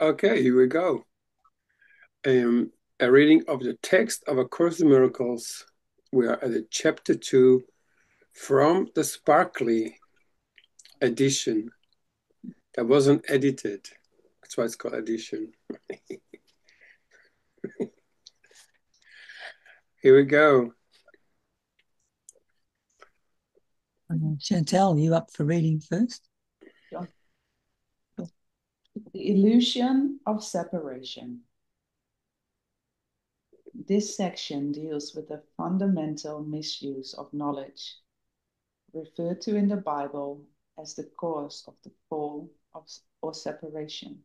Okay, here we go. A reading of the text of A Course in Miracles. We are at the chapter 2 from the Sparkly edition that wasn't edited. That's why it's called edition. Here we go. Chantal, you up for reading first? Sure. The illusion of separation. This section deals with the fundamental misuse of knowledge, referred to in the Bible as the cause of the fall or separation.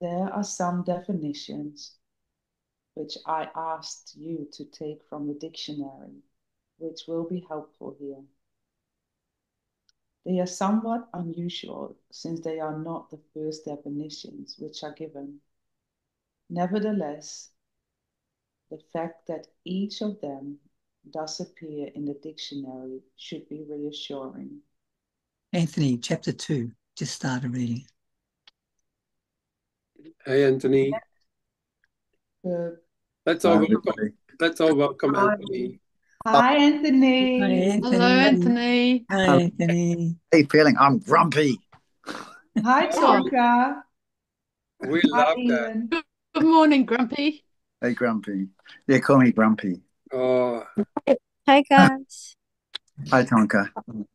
There are some definitions which I asked you to take from the dictionary, which will be helpful here. They are somewhat unusual since they are not the first definitions which are given. Nevertheless, the fact that each of them does appear in the dictionary should be reassuring. Anthony, chapter 2, just started reading. Hey, Anthony. Let's all welcome Anthony. Hi, Anthony. Hi, Anthony. Hello, Anthony. Hi, Anthony. How you feeling? I'm grumpy. Hi, Tonka. We Hi, love that. Ian. Good morning, Grumpy. Hey, grumpy. Yeah, call me grumpy. Oh, Hi guys. Hi, Tonka.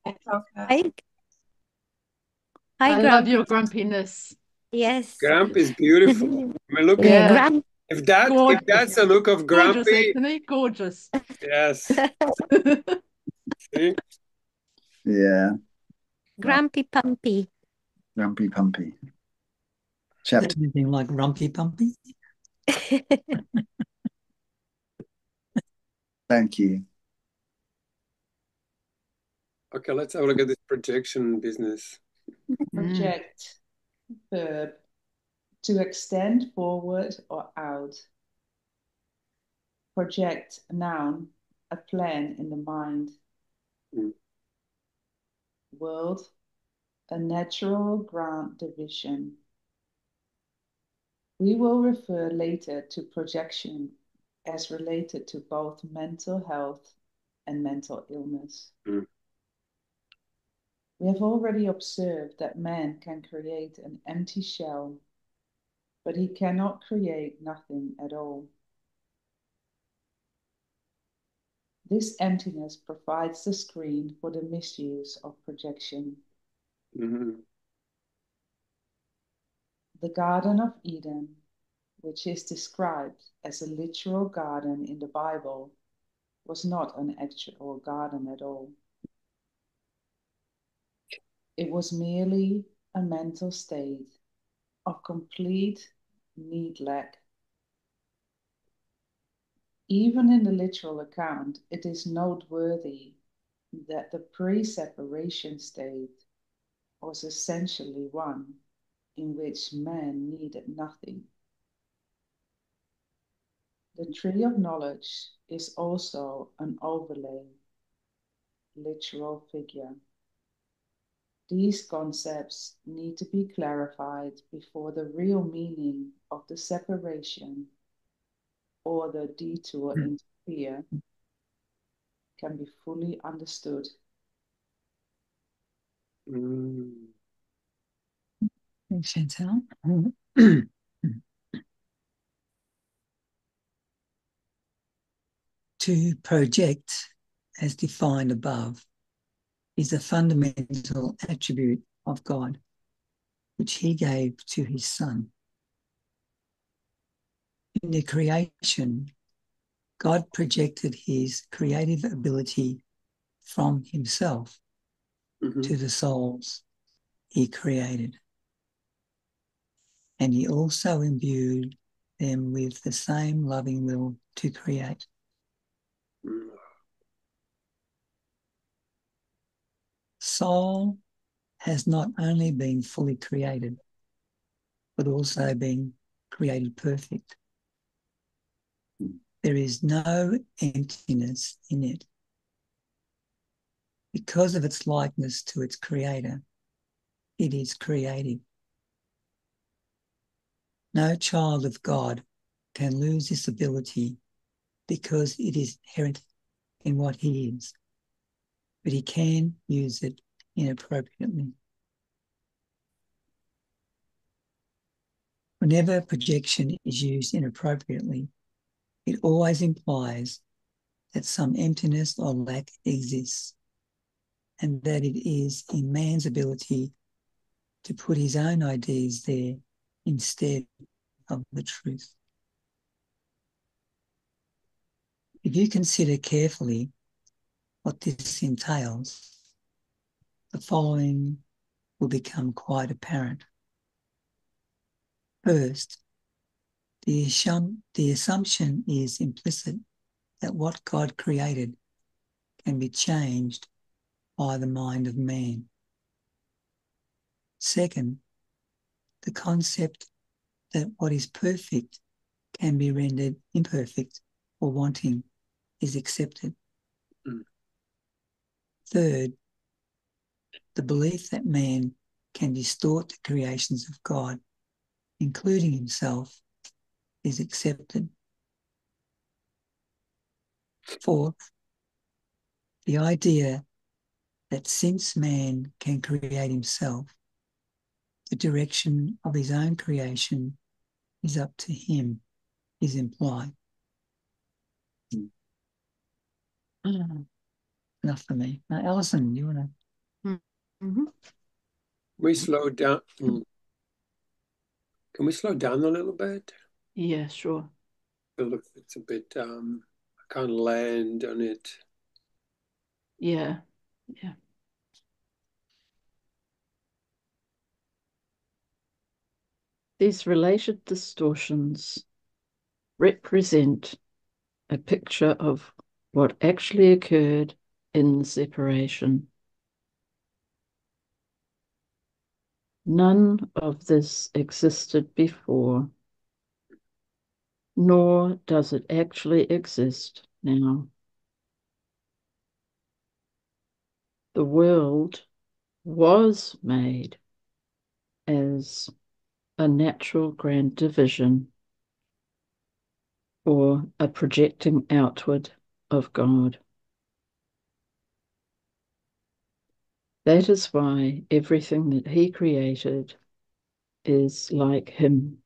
Hi. I Hi, love Grump. your grumpiness. Yes. Grump is beautiful. I mean, look Yeah, at Grump. if Gorgeous. that's a look of Gorgeous, grumpy. Anthony. Gorgeous. Yes. See? Yeah, Grumpy Pumpy. grumpy pumpy. Chapter. Anything like Rumpy Pumpy? Thank you. Okay, let's have a look at this projection business. Project, verb, to extend forward or out. Project, noun, a plan in the mind. World, a natural grant division. We will refer later to projection as related to both mental health and mental illness. We have already observed that man can create an empty shell, but he cannot create nothing at all. This emptiness provides the screen for the misuse of projection. Mm-hmm. The Garden of Eden, which is described as a literal garden in the Bible, was not an actual garden at all. It was merely a mental state of complete neglect. Even in the literal account, it is noteworthy that the pre-separation state was essentially one in which man needed nothing. The tree of knowledge is also an overlay, literal figure. These concepts need to be clarified before the real meaning of the separation or the detour into fear can be fully understood. Thanks, Chantal. To project, as defined above, is a fundamental attribute of God, which he gave to his Son. In the creation, God projected his creative ability from himself to the souls he created. And he also imbued them with the same loving will to create. Soul has not only been fully created, but also been created perfect. There is no emptiness in it. Because of its likeness to its creator, it is creative. No child of God can lose this ability because it is inherent in what he is, but he can use it inappropriately. Whenever projection is used inappropriately, it always implies that some emptiness or lack exists, and that it is in man's ability to put his own ideas there instead of the truth. If you consider carefully what this entails, the following will become quite apparent. First, the assumption is implicit that what God created can be changed by the mind of man. Second, the concept that what is perfect can be rendered imperfect or wanting is accepted. Third, the belief that man can distort the creations of God, including himself, is accepted. Fourth, the idea that since man can create himself, the direction of his own creation is up to him, is implied. Enough for me. Now, Alison, do you want to? Mm-hmm. We slow down. Can we slow down a little bit? Yeah, sure. Look, it's a bit. I can't land on it. Yeah, yeah. These related distortions represent a picture of what actually occurred in the separation. None of this existed before, nor does it actually exist now. The world was made as a natural grand division or a projecting outward of God. That is why everything that he created is like him.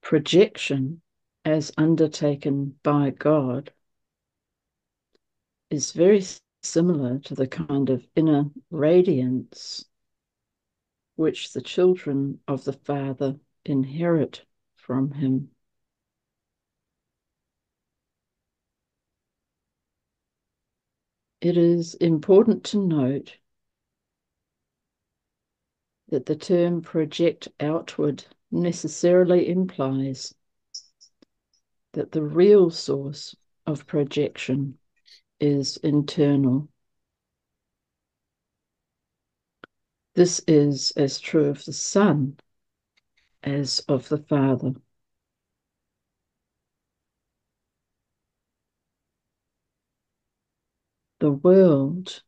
Projection, as undertaken by God, is very similar to the kind of inner radiance which the children of the Father inherit from him. It is important to note that the term project outward necessarily implies that the real source of projection is internal. This is as true of the Son as of the Father. The world,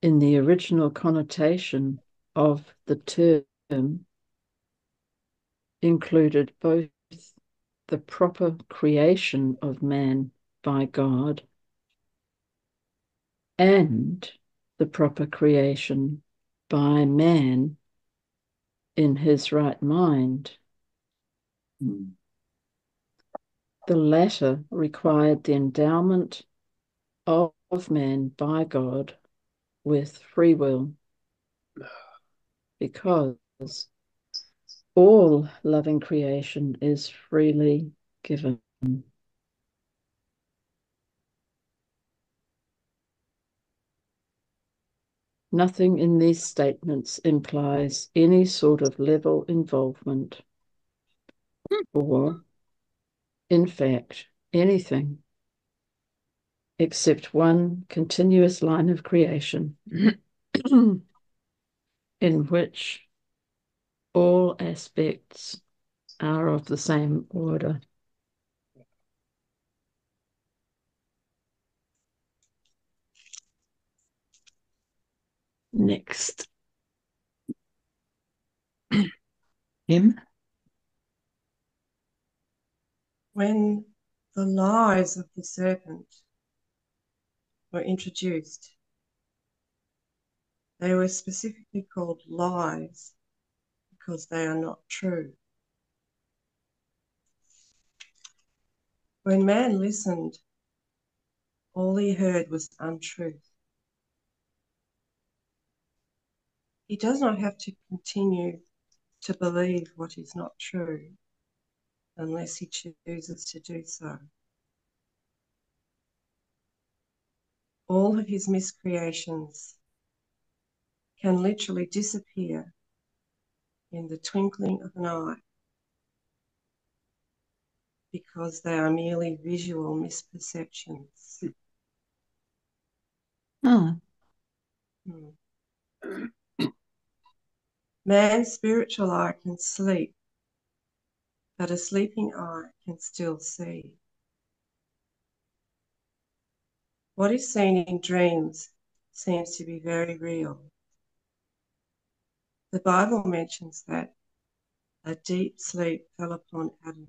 in the original connotation of the term, included both the proper creation of man by God and the proper creation by man in his right mind. The latter required the endowment of man by God with free will, because all loving creation is freely given. Nothing in these statements implies any sort of level involvement or, in fact, anything except one continuous line of creation in which all aspects are of the same order. Next. Him? When the lies of the serpent were introduced, they were specifically called lies because they are not true. When man listened, all he heard was untruth. He does not have to continue to believe what is not true unless he chooses to do so. All of his miscreations can literally disappear in the twinkling of an eye because they are merely visual misperceptions. Oh. Man's spiritual eye can sleep, but a sleeping eye can still see. What is seen in dreams seems to be very real. The Bible mentions that a deep sleep fell upon Adam,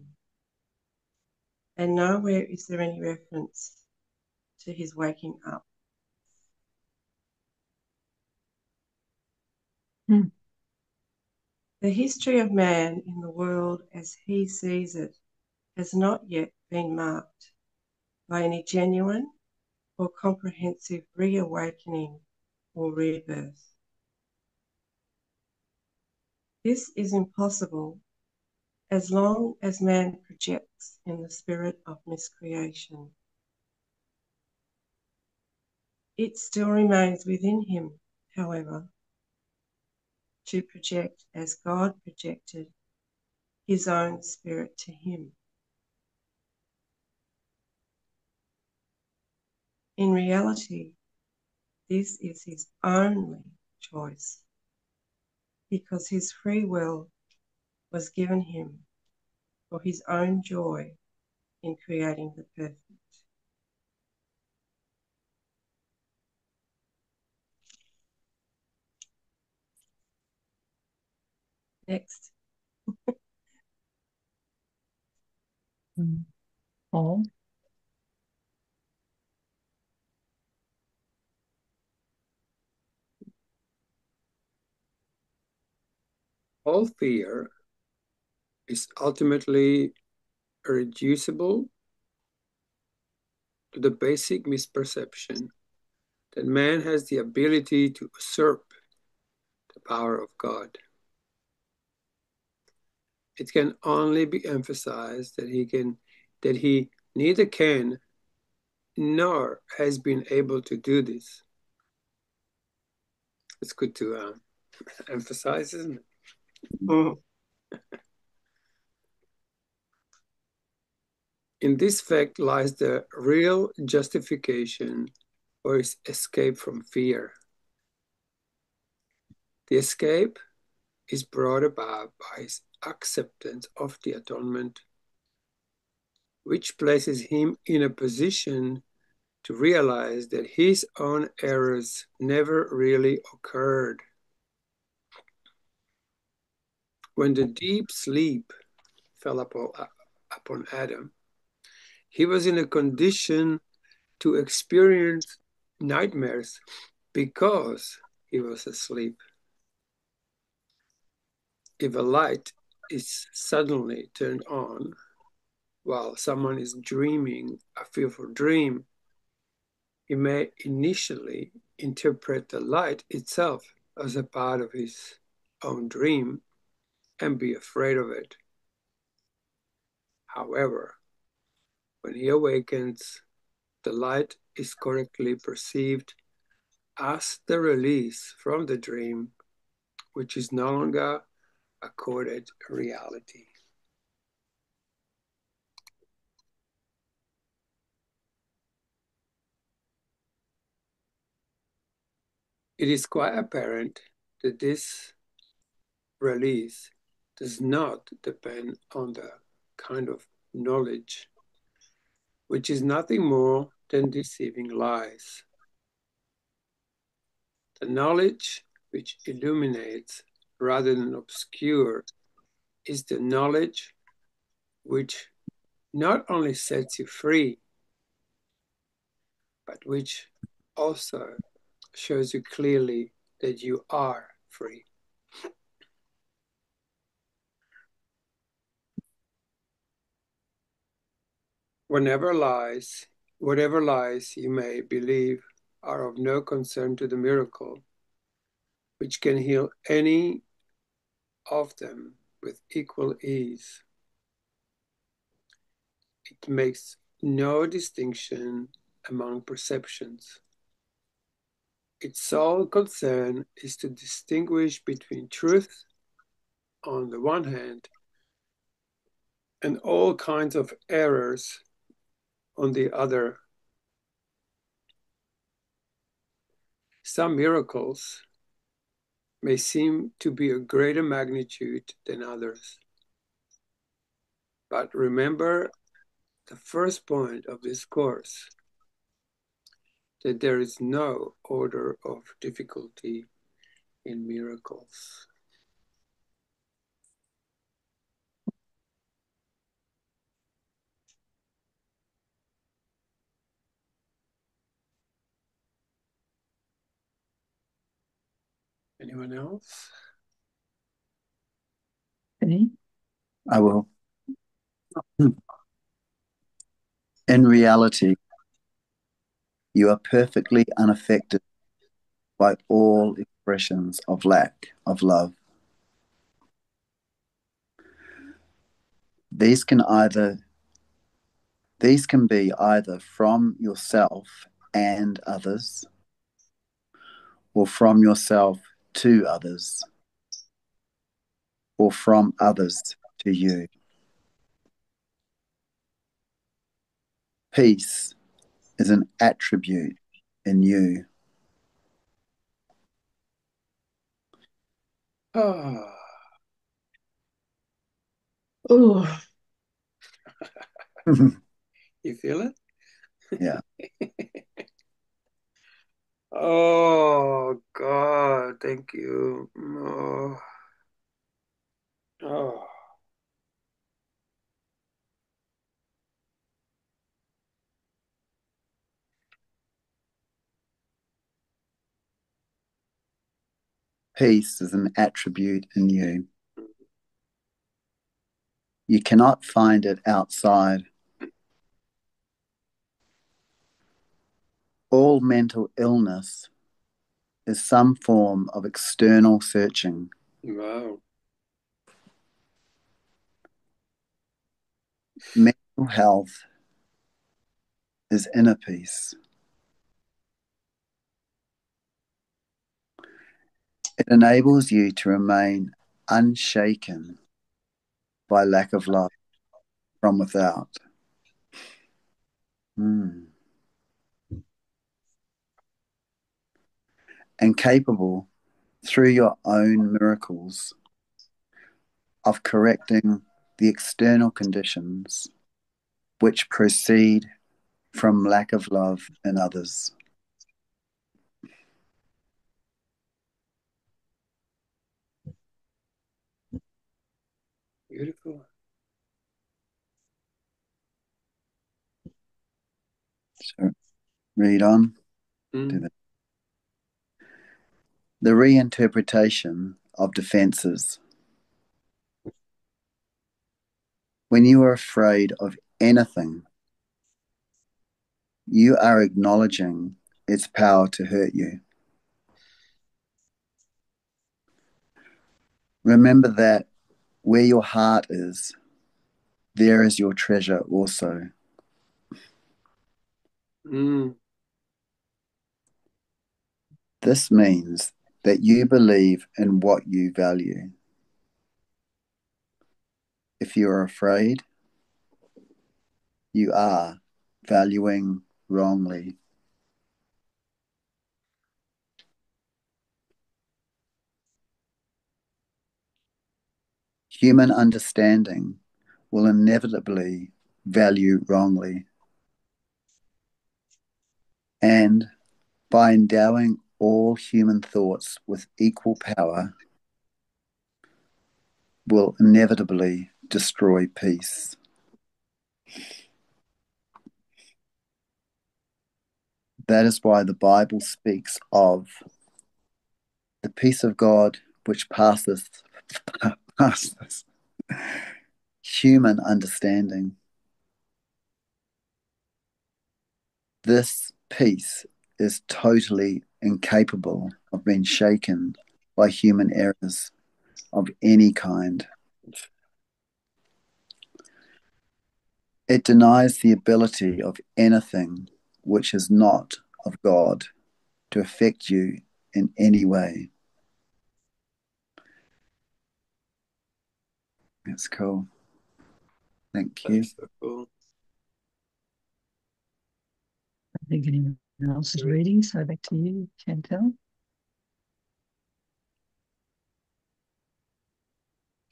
and nowhere is there any reference to his waking up. The history of man in the world as he sees it has not yet been marked by any genuine or comprehensive reawakening or rebirth. This is impossible as long as man projects in the spirit of miscreation. It still remains within him, however, to project as God projected his own spirit to him. In reality, this is his only choice because his free will was given him for his own joy in creating the perfect. Next. Paul? All fear is ultimately reducible to the basic misperception that man has the ability to usurp the power of God. It can only be emphasized that he neither can nor has been able to do this. It's good to emphasize, isn't it? In this fact lies the real justification for his escape from fear. The escape is brought about by his acceptance of the atonement, which places him in a position to realize that his own errors never really occurred. When the deep sleep fell upon Adam, he was in a condition to experience nightmares because he was asleep. If a light is suddenly turned on while someone is dreaming a fearful dream, he may initially interpret the light itself as a part of his own dream and be afraid of it. However, when he awakens, the light is correctly perceived as the release from the dream, which is no longer accorded reality. It is quite apparent that this release does not depend on the kind of knowledge, which is nothing more than deceiving lies. The knowledge which illuminates rather than obscure is the knowledge which not only sets you free, but which also shows you clearly that you are free. Whatever lies you may believe are of no concern to the miracle, which can heal any of them with equal ease. It makes no distinction among perceptions. Its sole concern is to distinguish between truth on the one hand and all kinds of errors on the other. Some miracles may seem to be of greater magnitude than others. But remember the first point of this course, that there is no order of difficulty in miracles. Anyone else? Okay. I will. In reality, you are perfectly unaffected by all expressions of lack of love. These can be either from yourself and others, or from yourself to others, or from others to you. Peace is an attribute in you. Oh, Oh, you feel it? Yeah. Oh, God, thank you. Oh. Peace is an attribute in you. You cannot find it outside. All mental illness is some form of external searching. Wow. Mental health is inner peace. It enables you to remain unshaken by lack of love from without. And capable, through your own miracles, of correcting the external conditions which proceed from lack of love in others. Beautiful. So read on. The reinterpretation of defenses. When you are afraid of anything, you are acknowledging its power to hurt you. Remember that where your heart is, there is your treasure also. This means that you believe in what you value. If you are afraid, you are valuing wrongly. Human understanding will inevitably value wrongly. And by endowing all human thoughts with equal power will inevitably destroy peace. That is why the Bible speaks of the peace of God which passeth human understanding. This peace is totally incapable of being shaken by human errors of any kind. It denies the ability of anything which is not of God to affect you in any way. That's cool. Thank you. That's so cool. I think anyone else is reading, so back to you, Chantel.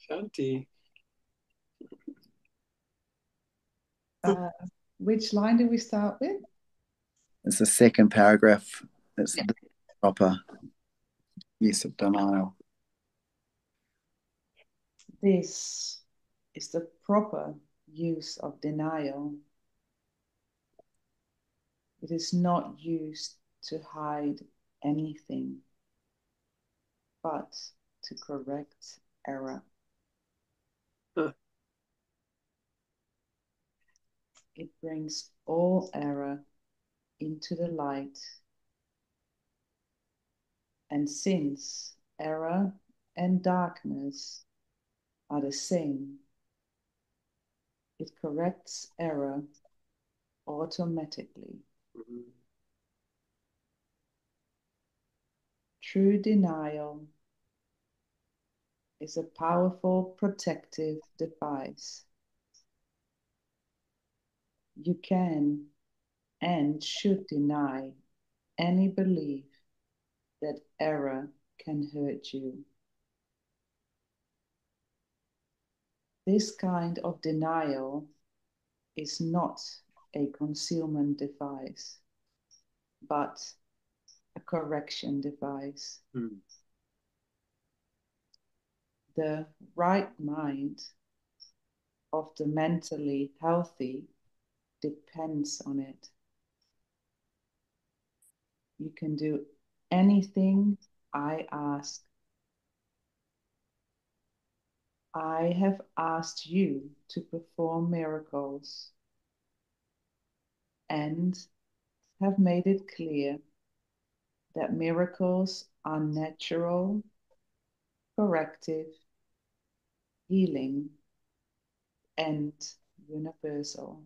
Shanti. Which line do we start with? It's the second paragraph. It's the proper use of denial. This is the proper use of denial. It is not used to hide anything, but to correct error. Huh. It brings all error into the light. And since error and darkness are the same, it corrects error automatically. Mhm. True denial is a powerful protective device. You can and should deny any belief that error can hurt you. This kind of denial is not a concealment device, but a correction device. Mm. The right mind of the mentally healthy depends on it. You can do anything I ask. I have asked you to perform miracles and have made it clear that miracles are natural, corrective, healing, and universal.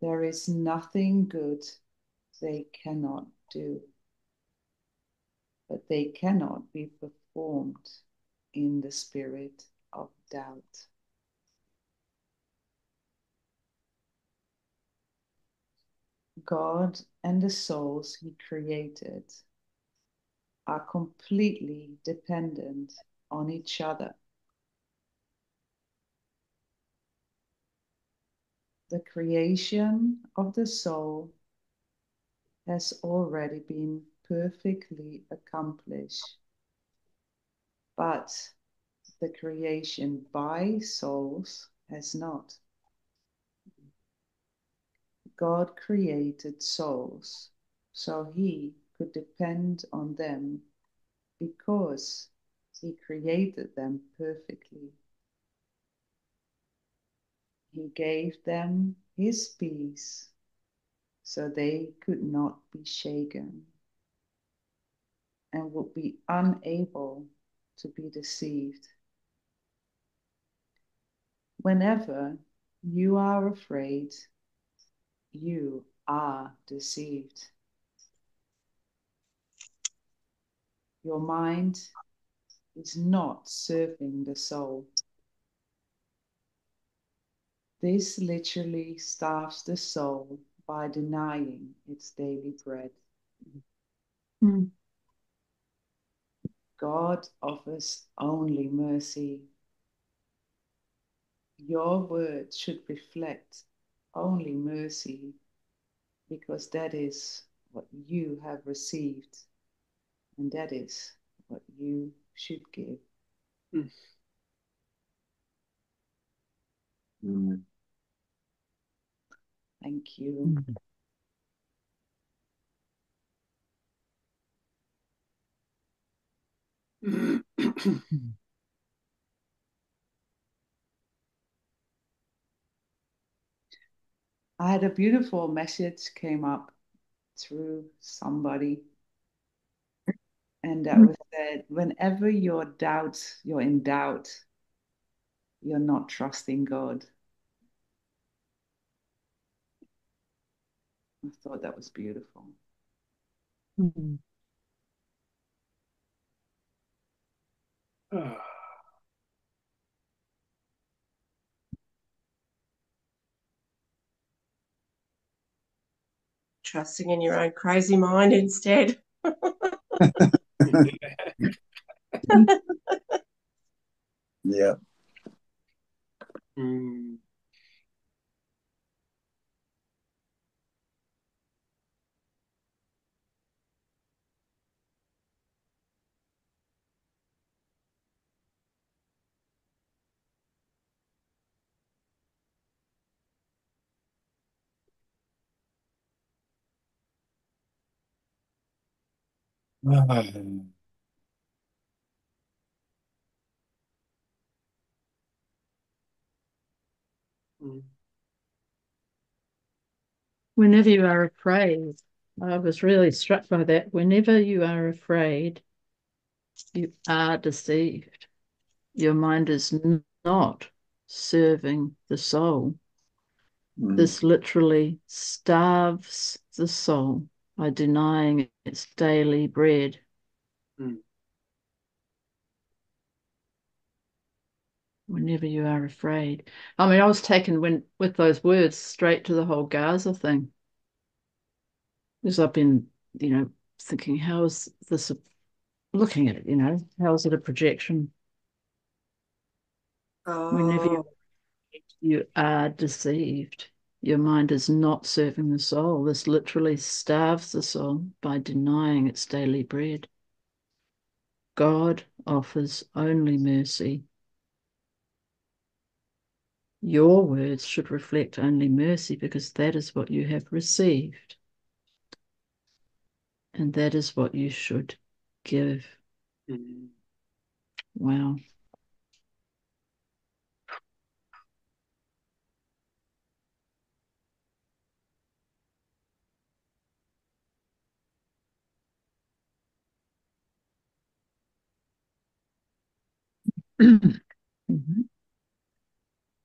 There is nothing good they cannot do, but they cannot be performed in the spirit of doubt. God and the souls he created are completely dependent on each other. The creation of the soul has already been perfectly accomplished, but the creation by souls has not. God created souls so he could depend on them because he created them perfectly. He gave them his peace so they could not be shaken and would be unable to be deceived. Whenever you are afraid, you are deceived. Your mind is not serving the soul. This literally starves the soul by denying its daily bread. Mm. God offers only mercy. Your words should reflect only mercy because that is what you have received, and that is what you should give. Mm. Thank you. I had a beautiful message came up through somebody, and that was that whenever you're in doubt, you're not trusting God. I thought that was beautiful. Mm. Trusting in your own crazy mind instead. Yeah. Mm. Whenever you are afraid, I was really struck by that. Whenever you are afraid, you are deceived. Your mind is not serving the soul. Mm. This literally starves the soul by denying its daily bread. Mm. Whenever you are afraid. I mean, I was taken with those words straight to the whole Gaza thing. Because I've been, thinking, how is this looking at it, how is it a projection? Whenever Oh, you are deceived, your mind is not serving the soul. This literally starves the soul by denying its daily bread. God offers only mercy. Your words should reflect only mercy because that is what you have received. And that is what you should give. Mm. Wow.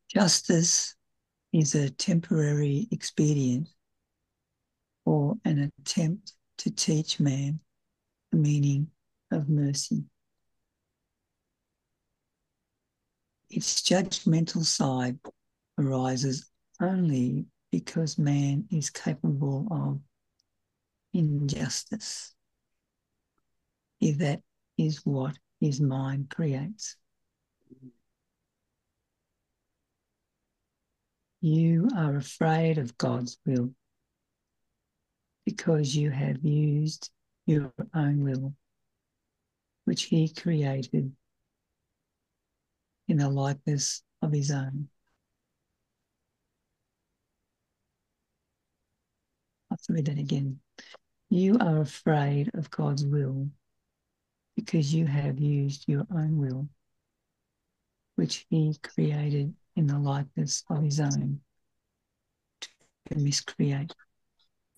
Justice is a temporary expedient or an attempt to teach man the meaning of mercy. Its judgmental side arises only because man is capable of injustice, if that is what his mind creates. You are afraid of God's will because you have used your own will, which he created in the likeness of his own. I'll read that again. You are afraid of God's will because you have used your own will, which he created in the likeness of his own, to miscreate.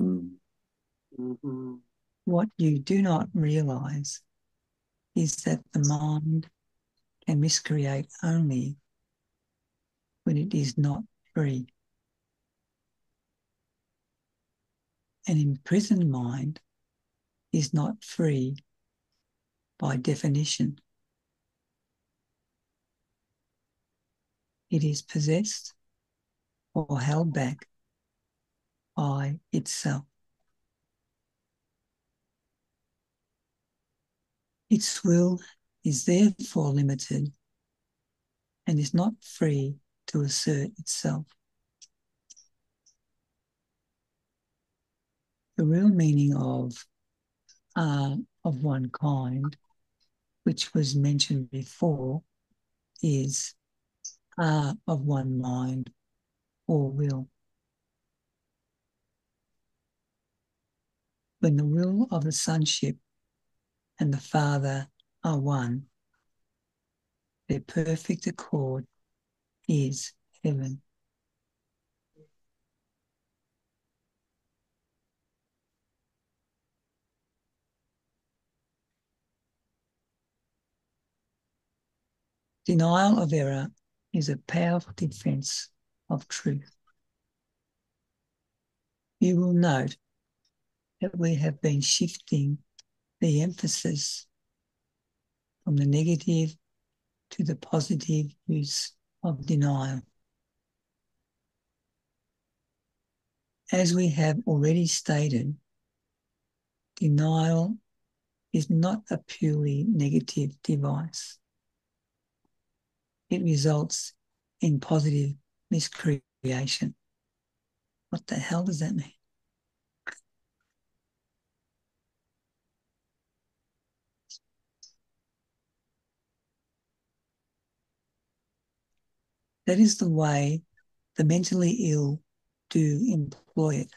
Mm. Mm-hmm. What you do not realize is that the mind can miscreate only when it is not free. An imprisoned mind is not free by definition. It is possessed or held back by itself. Its will is therefore limited and is not free to assert itself. The real meaning of one kind, which was mentioned before, is of one mind or will. When the will of the sonship and the Father are one, their perfect accord is heaven. Denial of error is a powerful defense of truth. You will note that we have been shifting the emphasis from the negative to the positive use of denial. As we have already stated, denial is not a purely negative device. It results in positive miscreation. What the hell does that mean? That is the way the mentally ill do employ it.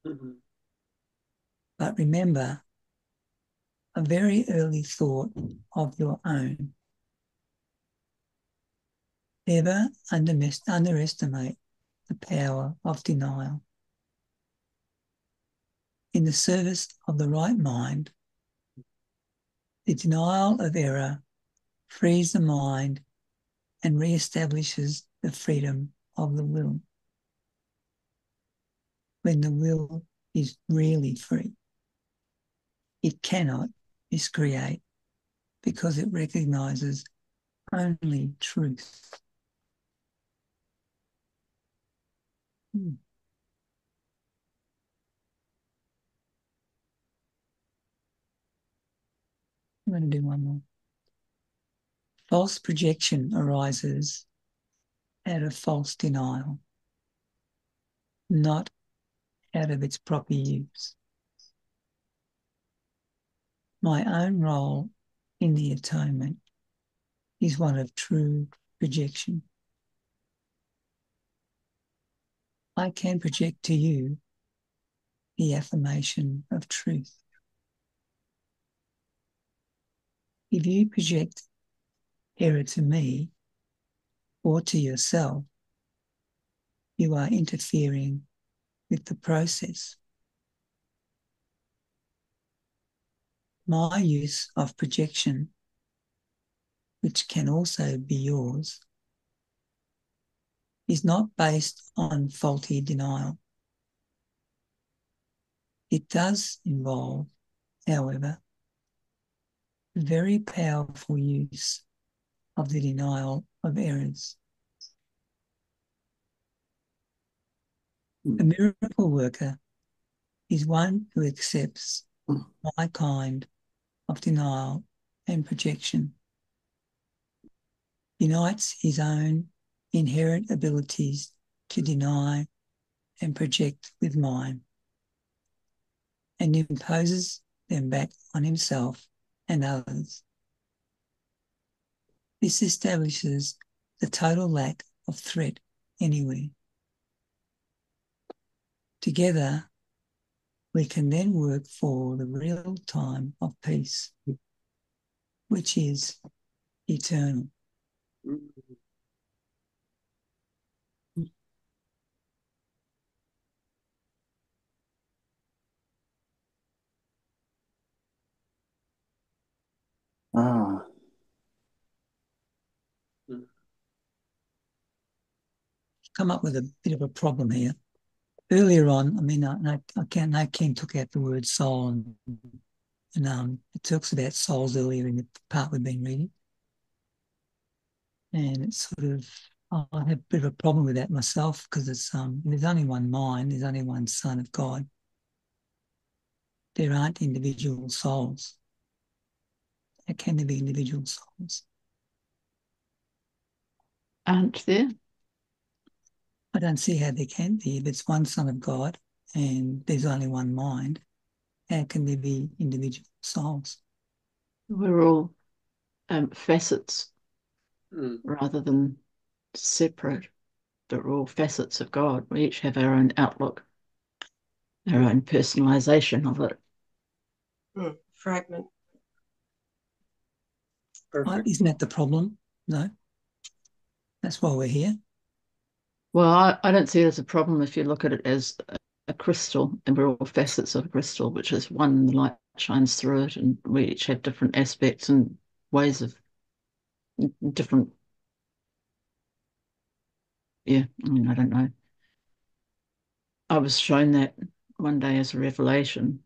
Mm-hmm. But remember, a very early thought of your own. Never underestimate the power of denial. In the service of the right mind, the denial of error frees the mind and reestablishes the freedom of the will. When the will is really free, it cannot miscreate because it recognizes only truth. I'm going to do one more. False projection arises out of false denial, not out of its proper use. My own role in the atonement is one of true projection. I can project to you the affirmation of truth. If you project error to me or to yourself, you are interfering with the process. My use of projection, which can also be yours, is not based on faulty denial. It does involve, however, very powerful use of the denial of errors. A miracle worker is one who accepts my kind of denial and projection, unites his own inherent abilities to deny and project with mine, and imposes them back on himself and others. This establishes the total lack of threat anywhere. Together, we can then work for the real time of peace, which is eternal. Ah, Come up with a bit of a problem here. Earlier on, I mean, I King took out the word soul, and it talks about souls earlier in the part we've been reading. And it's sort of, I have a bit of a problem with that myself because it's there's only one mind, there's only one Son of God. There aren't individual souls. How can there be individual souls? Aren't there? I don't see how there can be if it's one Son of God and there's only one mind, how can there be individual souls? We're all facets Mm. rather than separate. They're all facets of God. We each have our own outlook, our own personalization of it. Fragment. Perfect. Isn't that the problem? No. That's why we're here. Well, I don't see it as a problem if you look at it as a crystal, and we're all facets of a crystal, which is one, the light shines through it, and we each have different aspects and ways of different. Yeah, I mean, I don't know. I was shown that one day as a revelation,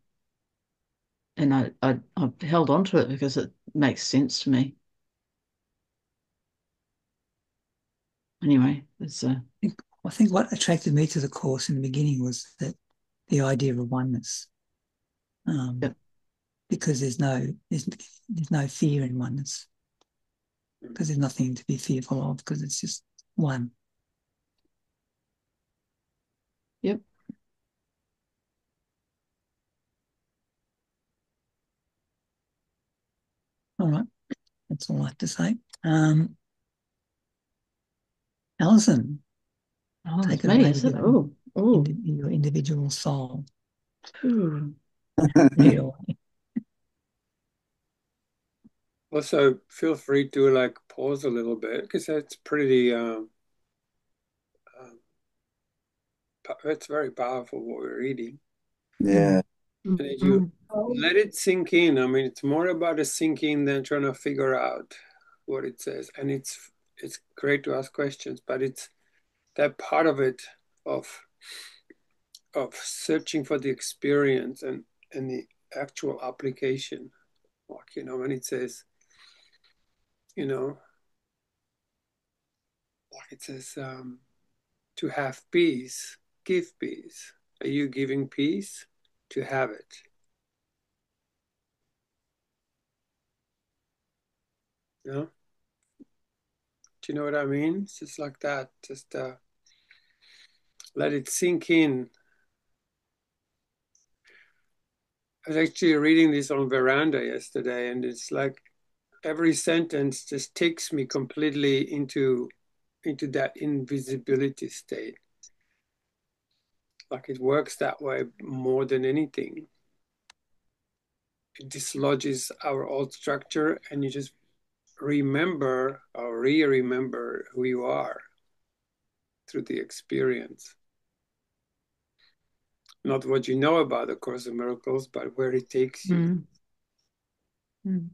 and I've held on to it because it makes sense to me. Anyway, it's I think what attracted me to the course in the beginning was that the idea of oneness, Yep. because there's no fear in oneness, because there's nothing to be fearful of, because it's just one. Yep. All right, that's all I have to say. Alison, Oh, take it's it me, away is with it? your individual soul. Ooh. Take it away. Also, feel free to like pause a little bit because it's pretty. It's very powerful what we're reading. Yeah. And as you Mm. let it sink in, I mean, it's more about a sinking than trying to figure out what it says. And it's great to ask questions, but it's that part of it of searching for the experience and the actual application. Like, when it says, you know, like it says, to have peace, give peace. Are you giving peace to have it? You know? Do you know what I mean? It's just like that. Just let it sink in. I was actually reading this on Veranda yesterday, and it's like every sentence just takes me completely into that invisibility state. Like it works that way more than anything. It dislodges our old structure, and you just remember or re-remember who you are through the experience. Not what you know about the Course of Miracles, but where it takes you. Mm. Mm.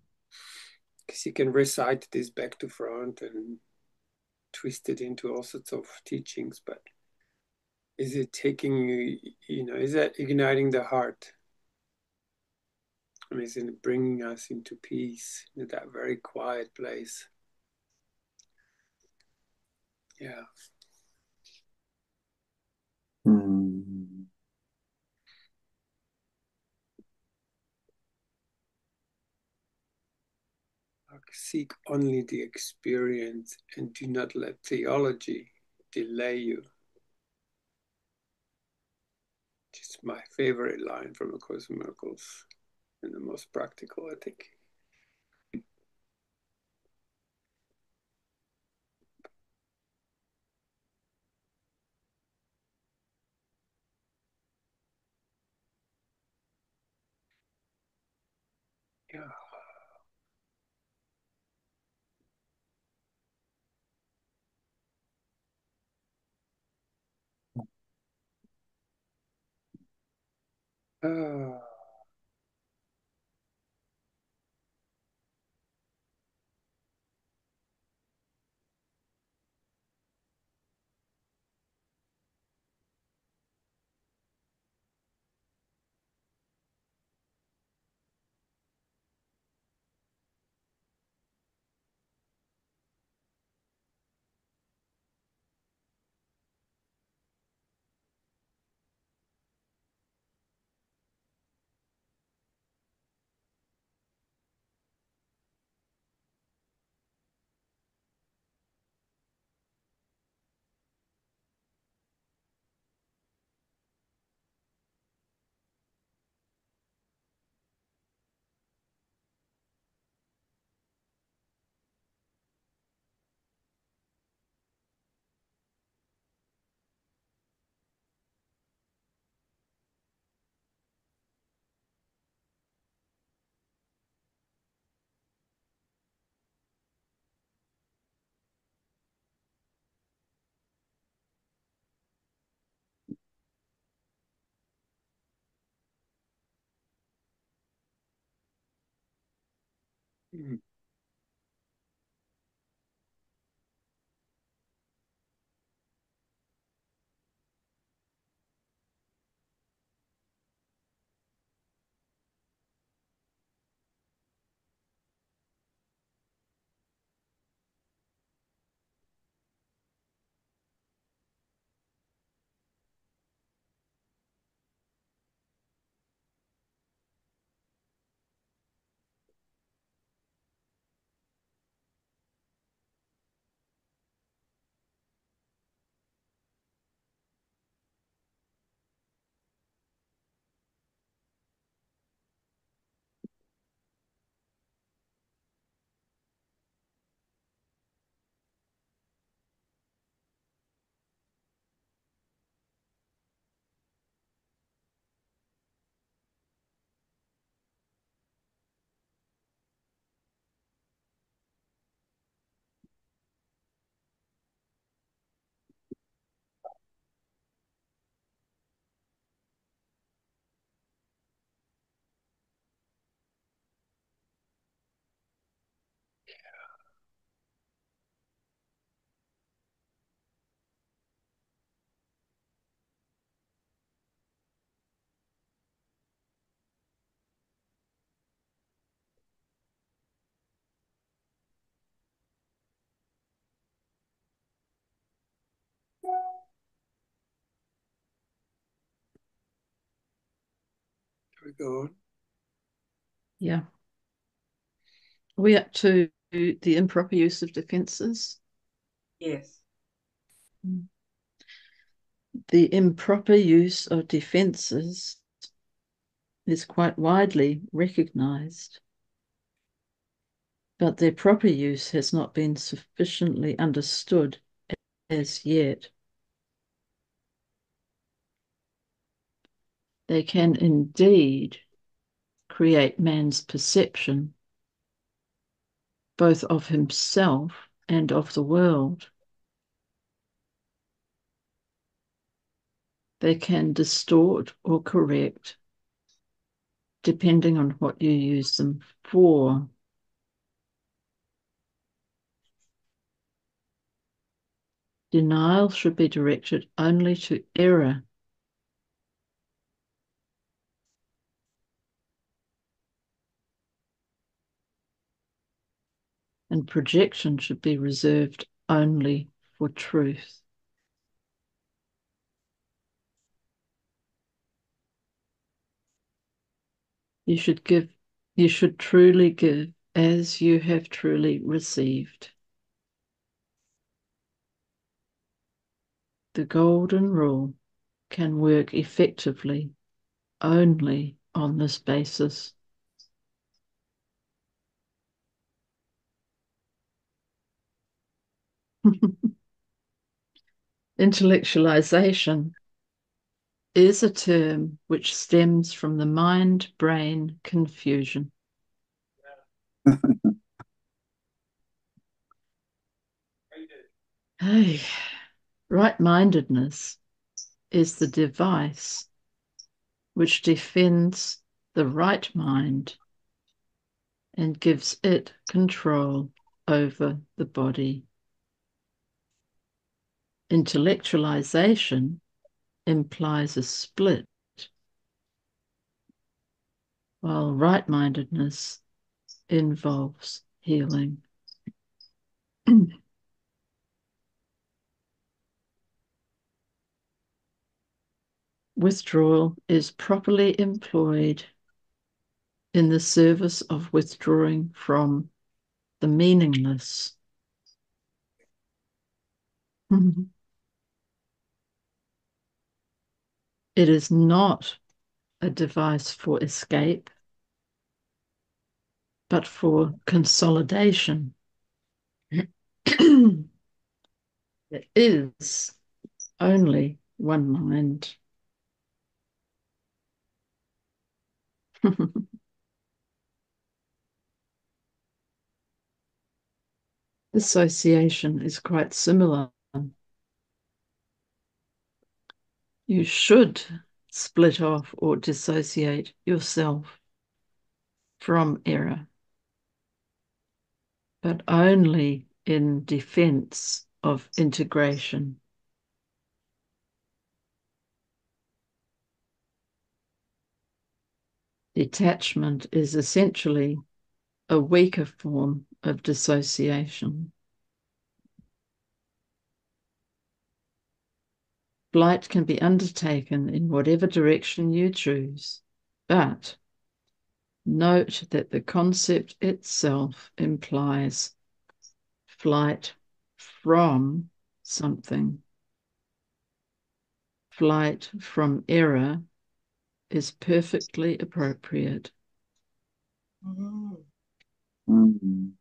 Because you can recite this back to front and twist it into all sorts of teachings, but is it taking you, is that igniting the heart? And is it bringing us into peace, into that very quiet place? Yeah. Mm. Like seek only the experience and do not let theology delay you. Just my favorite line from A Course in Miracles, and the most practical, I think. Yeah. Ah. Mm. Shall we go on? Yeah. Are we up to the improper use of defences? Yes. The improper use of defences is quite widely recognised, but their proper use has not been sufficiently understood as yet. They can indeed create man's perception, both of himself and of the world. They can distort or correct, depending on what you use them for. Denial should be directed only to error. And projection should be reserved only for truth. You should truly give as you have truly received. The golden rule can work effectively only on this basis. Intellectualization is a term which stems from the mind-brain confusion. Hey, right-mindedness is the device which defends the right mind and gives it control over the body. Intellectualization implies a split, while right-mindedness involves healing. Withdrawal is properly employed in the service of withdrawing from the meaningless. It is not a device for escape, but for consolidation. There is only one mind. Dissociation is quite similar. You should split off or dissociate yourself from error. but only in defense of integration. Detachment is essentially a weaker form of dissociation. Flight can be undertaken in whatever direction you choose, but note that the concept itself implies flight from something. Flight from error is perfectly appropriate. Mm. Mm.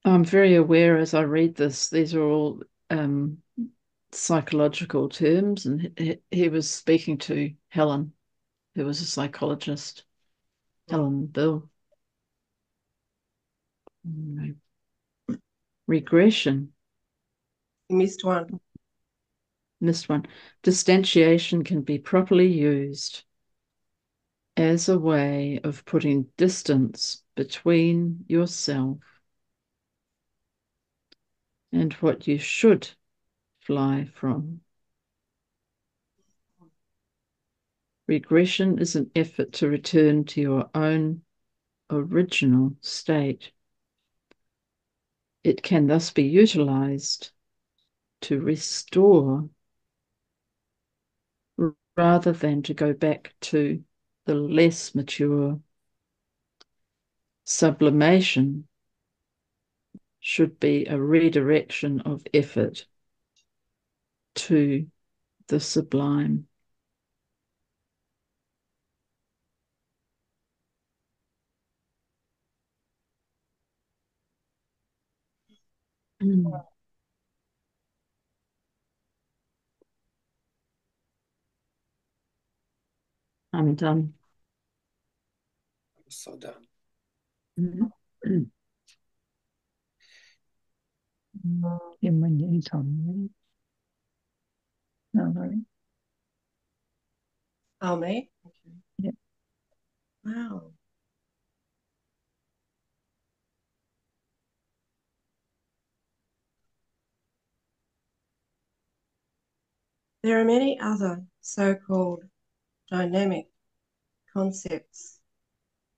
I'm very aware as I read this, these are all psychological terms, and he was speaking to Helen, who was a psychologist, Helen Bill. Regression. You missed one. Missed one. Distantiation can be properly used as a way of putting distance between yourself and what you should fly from. Regression is an effort to return to your own original state. It can thus be utilized to restore rather than to go back to the less mature. Sublimation should be a redirection of effort to the sublime. I'm done. I'm so done. Em mình nghĩ thầm. No, sorry. Oh, me? Okay. Yeah. Wow. There are many other so-called dynamic concepts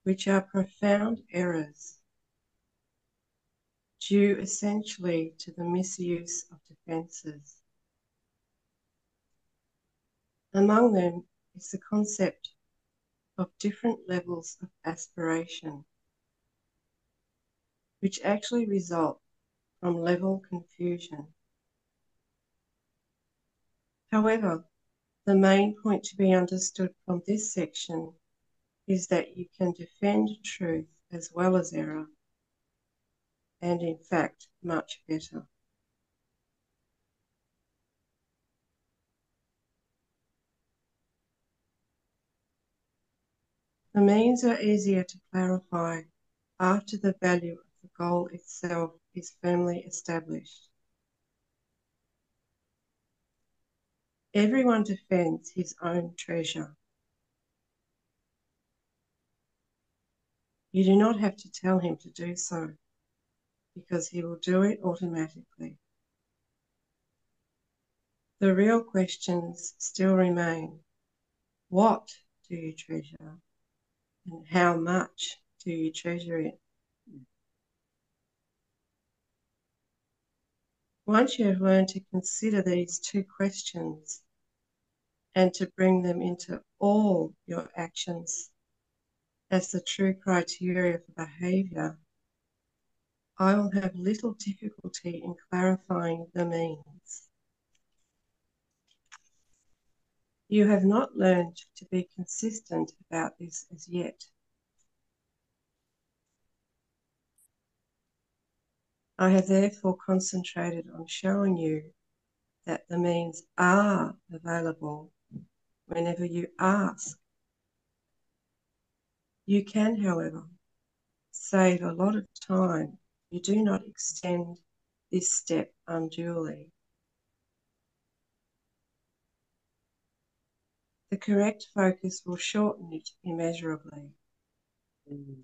which are profound errors due essentially to the misuse of defences. Among them is the concept of different levels of aspiration, which actually result from level confusion. However, the main point to be understood from this section is that you can defend truth as well as error, and in fact, much better. The means are easier to clarify after the value of the goal itself is firmly established. Everyone defends his own treasure. You do not have to tell him to do so, because he will do it automatically. The real questions still remain. What do you treasure? And how much do you treasure it? Once you have learned to consider these two questions and to bring them into all your actions as the true criteria for behaviour, I will have little difficulty in clarifying the means. You have not learned to be consistent about this as yet. I have therefore concentrated on showing you that the means are available whenever you ask. You can, however, save a lot of time. You do not extend this step unduly. The correct focus will shorten it immeasurably. Mm.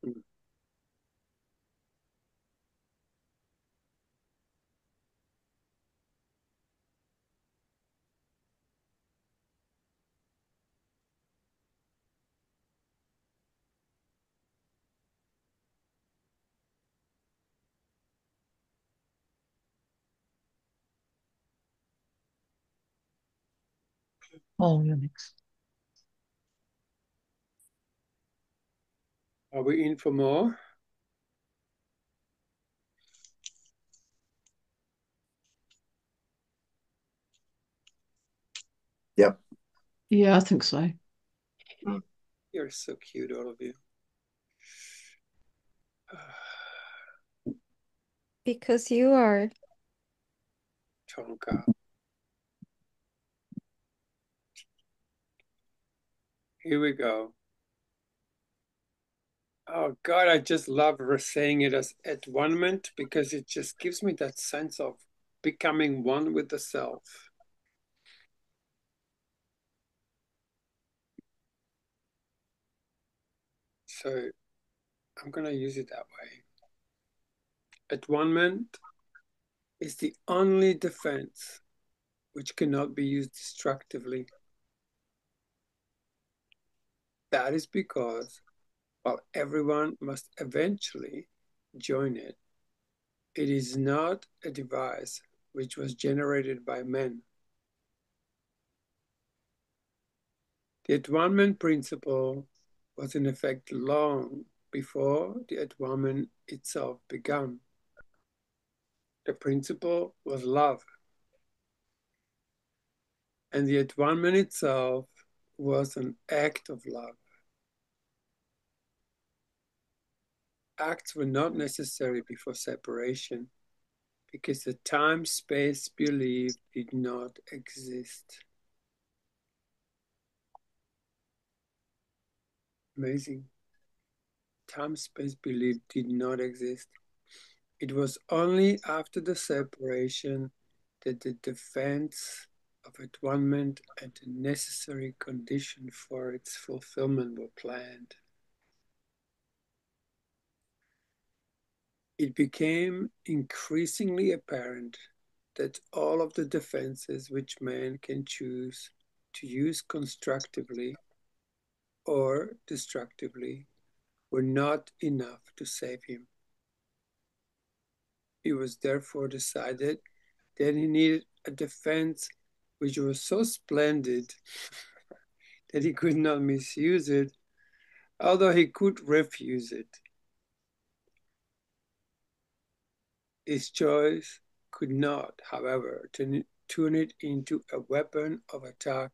Mm. Oh, you're next. Are we in for more? Yep. Yeah, I think so. You're so cute, all of you. Because you are. Tonka. Here we go. Oh God, I just love saying it as at one-ment because it just gives me that sense of becoming one with the self. So I'm going to use it that way. At one-ment is the only defense which cannot be used destructively. That is because while everyone must eventually join it, it is not a device which was generated by men. The at-one-ment principle was in effect long before the at-one-ment itself began. The principle was love, and the at-one-ment itself was an act of love. Acts were not necessary before separation because the time-space belief did not exist. Amazing. Time-space belief did not exist. It was only after the separation that the defense of at-one-ment and the necessary condition for its fulfillment were planned. It became increasingly apparent that all of the defenses which man can choose to use constructively or destructively were not enough to save him. It was therefore decided that he needed a defense which was so splendid that he could not misuse it, although he could refuse it. His choice could not, however, turn it into a weapon of attack,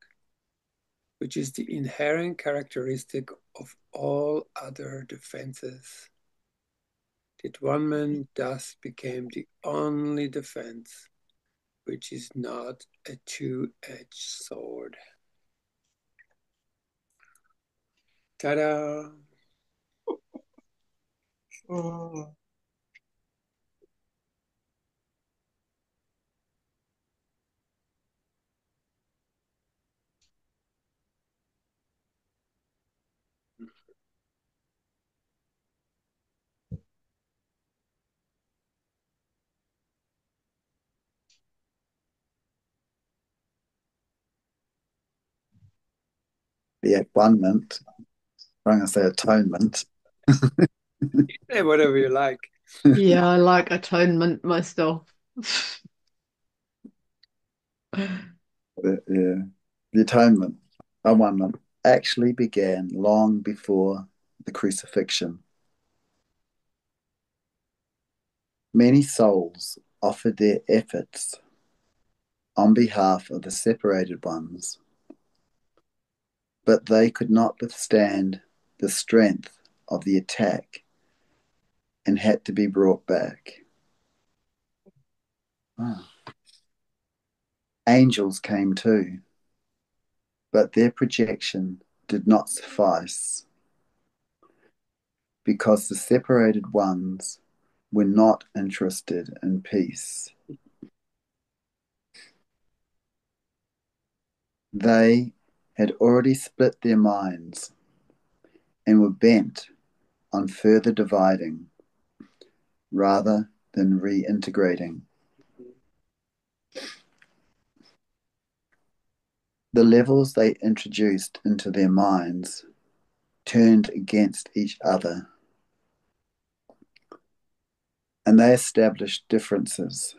which is the inherent characteristic of all other defenses. That one man thus became the only defense, which is not a two-edged sword. Ta-da! Mm. The atonement. I'm going to say atonement. Hey, whatever you like. Yeah, I like atonement myself. The atonement actually began long before the crucifixion. Many souls offered their efforts on behalf of the separated ones, but they could not withstand the strength of the attack and had to be brought back. Ah. Angels came too, but their projection did not suffice because the separated ones were not interested in peace. They had already split their minds and were bent on further dividing rather than reintegrating. The levels they introduced into their minds turned against each other, and they established differences,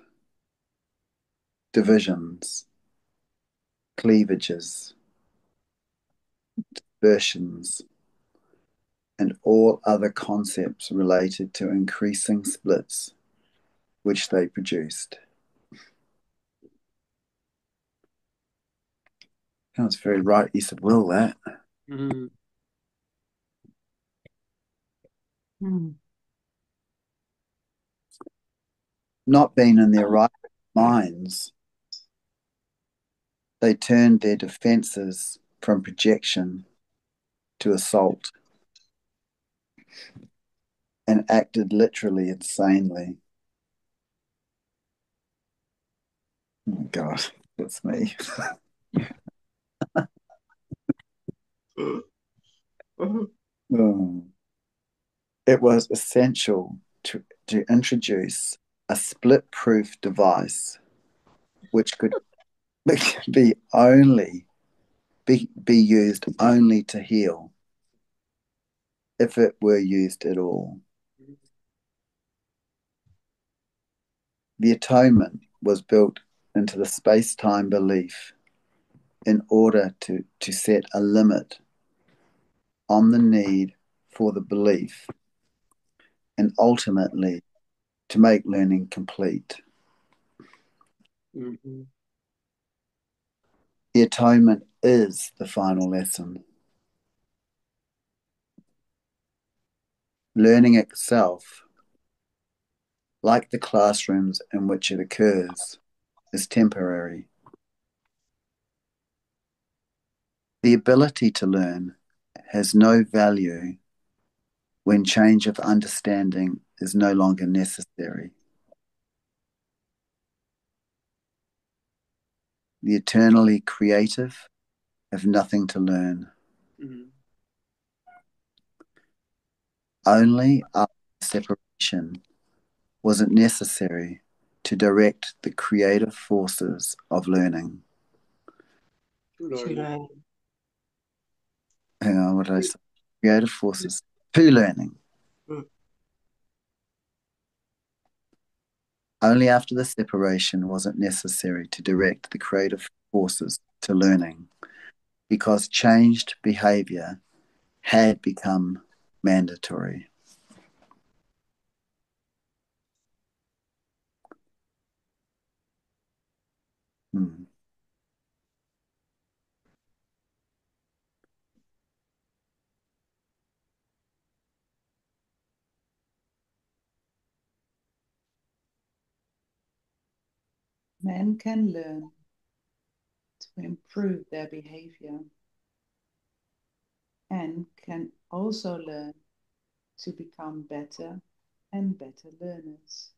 divisions, cleavages, versions, and all other concepts related to increasing splits which they produced. Sounds very right use of will, that. Mm. Not being in their right minds, they turned their defenses from projection to assault and acted literally insanely. Oh God, that's me. Oh. It was essential to introduce a split-proof device which could be used only to heal, if it were used at all. The atonement was built into the space-time belief in order to set a limit on the need for the belief and ultimately to make learning complete. Mm-hmm. The atonement is the final lesson. Learning itself, like the classrooms in which it occurs, is temporary. The ability to learn has no value when change of understanding is no longer necessary. The eternally creative have nothing to learn. Mm-hmm. Only after separation was it necessary to direct the creative forces of learning. To learn. Hang on, what did I say? Creative forces to learning. Mm. Only after the separation was it necessary to direct the creative forces to learning because changed behavior had become mandatory. Hmm. Men can learn to improve their behavior and can also learn to become better and better learners.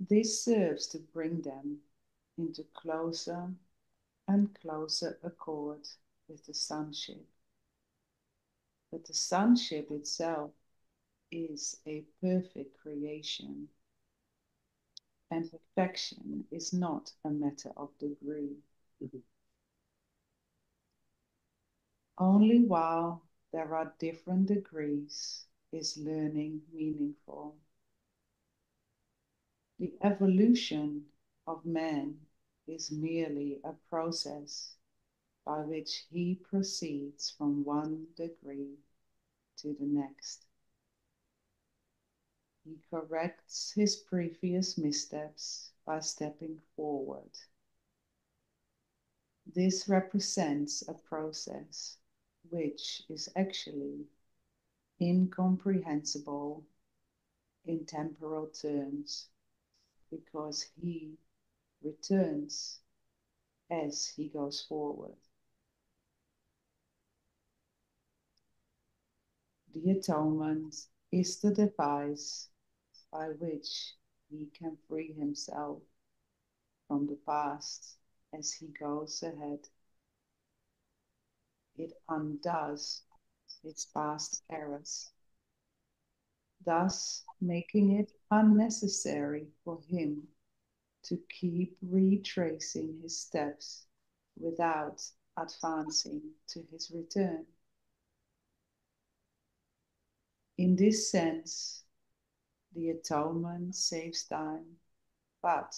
This serves to bring them into closer and closer accord with the sonship. But the sonship itself is a perfect creation, and perfection is not a matter of degree. Mhm. Only while there are different degrees is learning meaningful. The evolution of man is merely a process by which he proceeds from one degree to the next. He corrects his previous missteps by stepping forward. This represents a process which is actually incomprehensible in temporal terms because he returns as he goes forward. The atonement is the device by which he can free himself from the past as he goes ahead. It undoes his past errors, thus making it unnecessary for him to keep retracing his steps without advancing to his return. In this sense, the atonement saves time, but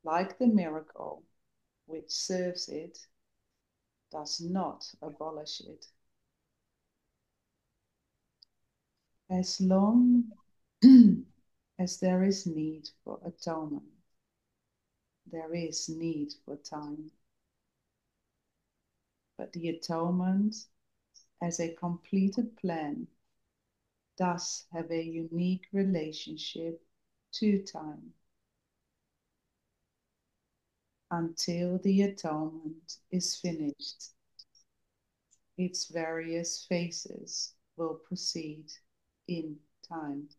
like the miracle which serves it, does not abolish it. As long as there is need for atonement, there is need for time. But the atonement, as a completed plan, does have a unique relationship to time. Until the atonement is finished, its various phases will proceed in time.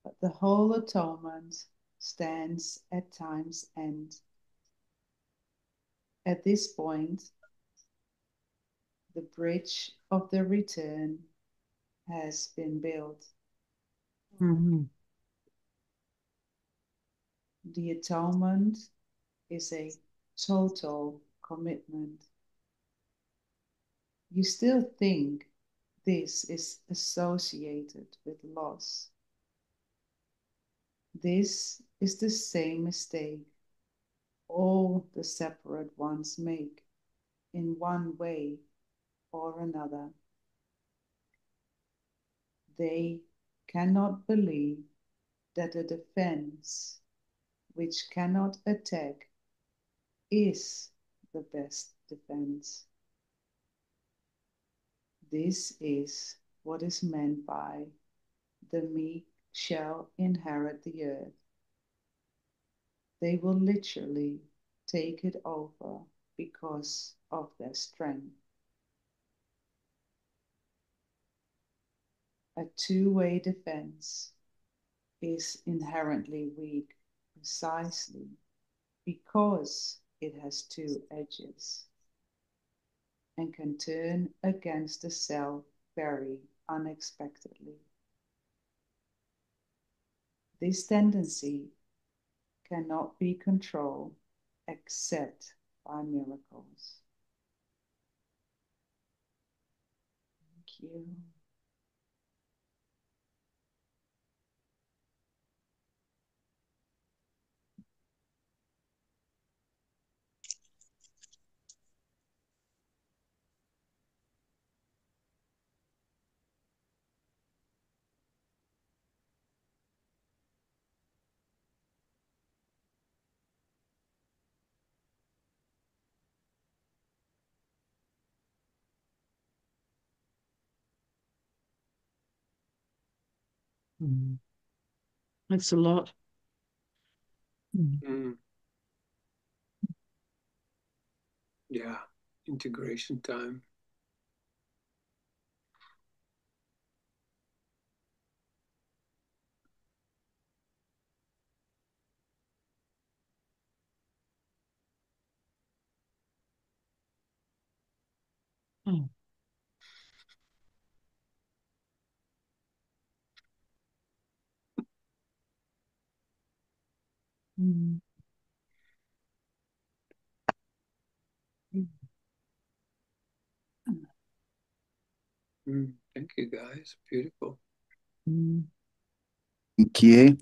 But the whole atonement stands at time's end. At this point, the bridge of the return has been built. Mm-hmm. The atonement is a total commitment. You still think this is associated with loss. This is the same mistake all the separate ones make in one way or another. They cannot believe that a defense which cannot attack is the best defense. This is what is meant by the meek shall inherit the earth. They will literally take it over because of their strength. A two-way defense is inherently weak precisely because it has two edges and can turn against the self very unexpectedly. This tendency cannot be controlled except by miracles. Thank you. Mm. That's a lot. Mm. Yeah, integration time. Oh. Mm. Thank you, guys. Beautiful. Mm. Thank you.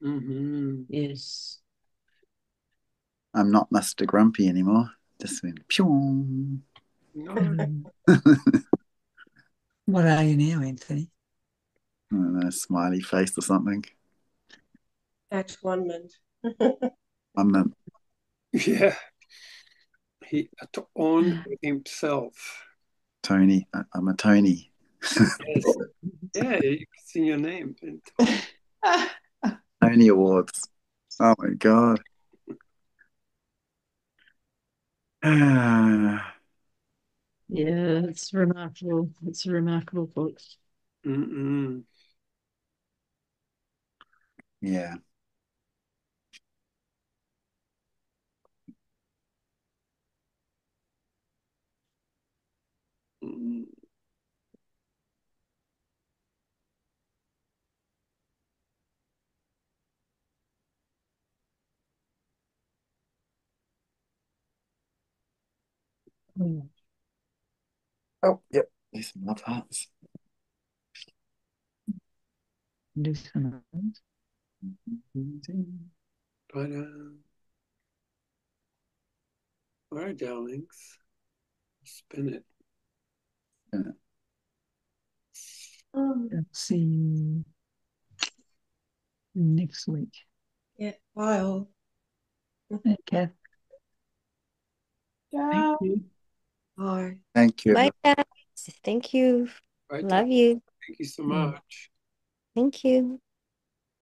Mm-hmm. Yes. I'm not Mr. Grumpy anymore. Just went pew. No, Mm. What are you now, Anthony? I don't know, smiley face or something. Atonement. I'm the yeah. He on himself. Tony. I'm a Tony. Yes. Yeah, it's in your name. Tony Awards. Oh my god. Yeah, it's remarkable. It's a remarkable book. Mm-mm. Yeah. Mm. Mm. Oh, yep. There's some love hearts. Do some others. But, all right, darlings. Spin it. Oh, I'll see you next week. yeah, bye all. Hey, Kath. Thank Ciao. you. Bye. Thank you. Bye, guys. Thank you. Right, Love you. thank you so Mm. much. Thank you.